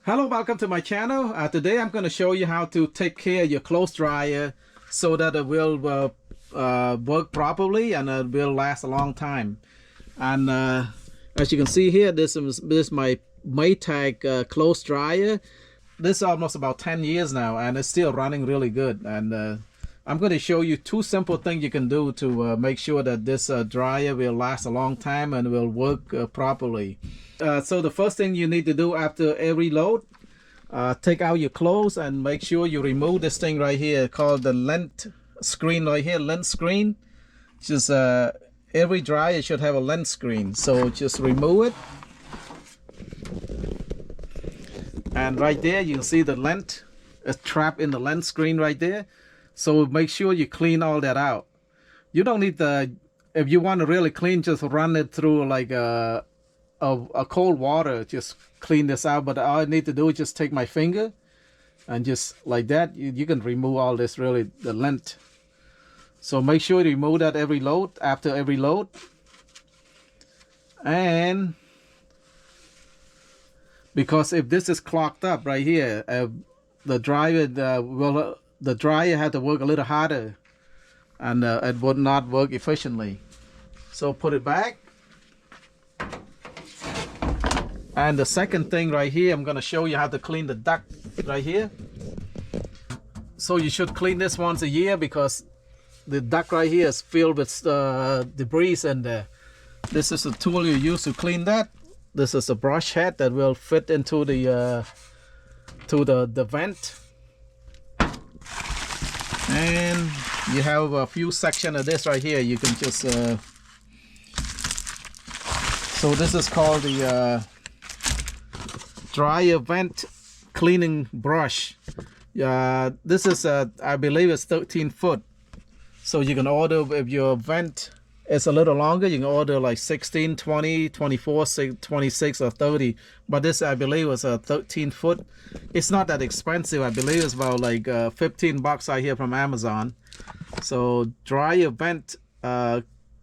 Hello, welcome to my channel. Today I'm going to show you how to take care of your clothes dryer so that it will work properly and it will last a long time. And as you can see here, this is my Maytag clothes dryer. This is almost about 10 years now and it's still running really good. And I'm going to show you two simple things you can do to make sure that this dryer will last a long time and will work properly. So the first thing you need to do after every load, take out your clothes and make sure you remove this thing right here called the lint screen right here, lint screen. Just every dryer should have a lint screen, so just remove it. And right there you can see the lint is trapped in the lint screen right there. So make sure you clean all that out. You don't need if you want to really clean, just run it through like a cold water, just clean this out. But all I need to do is just take my finger and just like that, you can remove all this, really, the lint. So make sure you remove that after every load. And because if this is clogged up right here, the dryer had to work a little harder and it would not work efficiently. So put it back. And the second thing right here, I'm going to show you how to clean the duct right here. So you should clean this once a year because the duct right here is filled with debris in there. This is the tool you use to clean that. This is a brush head that will fit into the vent. And you have a few sections of this right here. You can just so this is called the dryer vent cleaning brush. This is I believe it's 13 foot. So you can order, if your vent is a little longer, you can order like 16, 20, 24, 26 or 30. But this I believe was a 13 foot. It's not that expensive. I believe it's about like 15 bucks I hear from Amazon. So dryer vent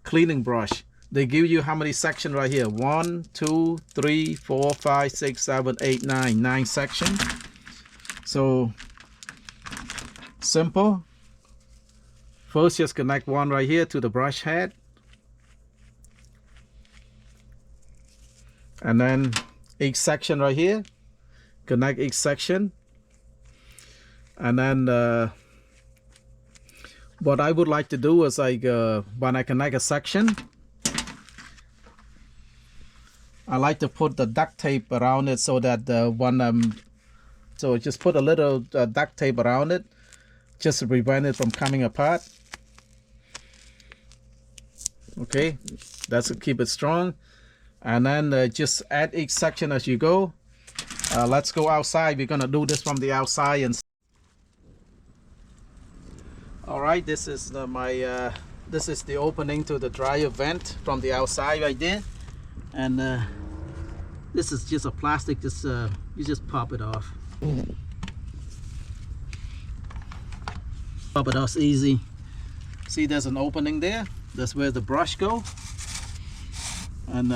cleaning brush. They give you how many sections right here? 1, 2, 3, 4, 5, 6, 7, 8, 9. 9 sections. So simple. First, just connect one right here to the brush head. And then each section right here. Connect each section. And then what I would like to do is like when I connect a section, I like to put the duct tape around it so that so just put a little duct tape around it just to prevent it from coming apart. Okay, that's to keep it strong. And then just add each section as you go. Let's go outside. We're gonna do this from the outside. And all right, this is this is the opening to the dryer vent from the outside right there. And this is just a plastic, just you just pop it off. Pop it off easy. See, there's an opening there. That's where the brush go. And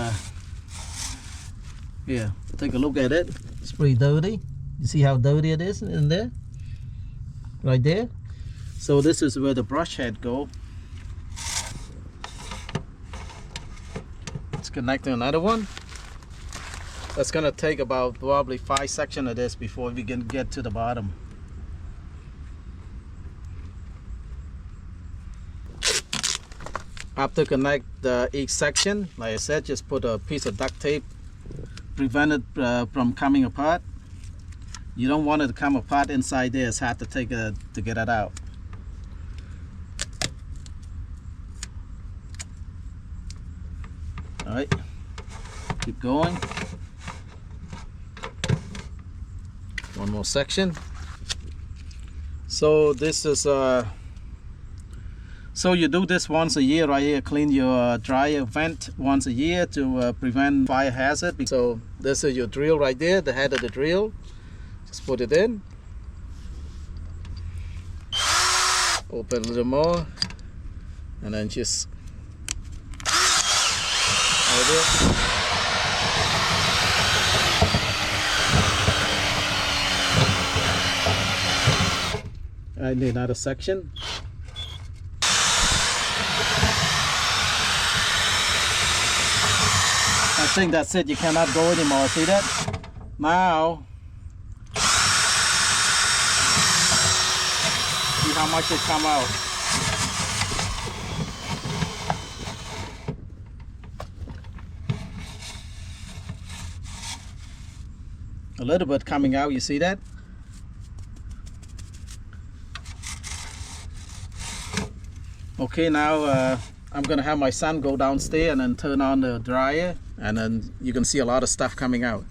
yeah, take a look at it. It's pretty dirty. You see how dirty it is in there? Right there. So this is where the brush head go. Let's connect to another one. That's gonna take about probably 5 sections of this before we can get to the bottom. After connect each section, like I said, just put a piece of duct tape, prevent it from coming apart. You don't want it to come apart inside there. It's hard to to get it out. All right, keep going. One more section. So this is so you do this once a year right here. Clean your dryer vent once a year to prevent fire hazard. So this is your drill right there, the head of the drill. Just put it in. Open a little more, and then just right there. I need another section. I think that's it. You cannot go anymore. See that? Now, see how much it come out. A little bit coming out. You see that? Okay, now I'm gonna have my son go downstairs and then turn on the dryer, and then you can see a lot of stuff coming out.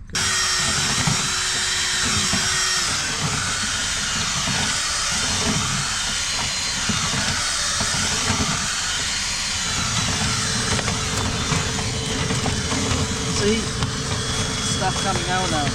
See? Stuff coming out now.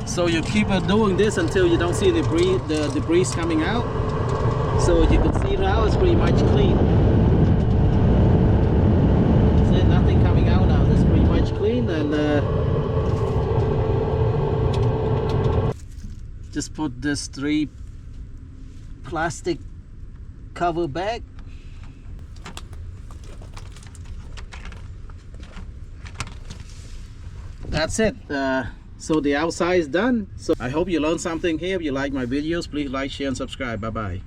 So you keep doing this until you don't see the debris coming out. So you can see now it's pretty much clean. See, nothing coming out now. It's pretty much clean, and just put this 3 plastic cover bag. That's it. So the outside is done. So I hope you learned something here. If you like my videos, please like, share, and subscribe. Bye-bye.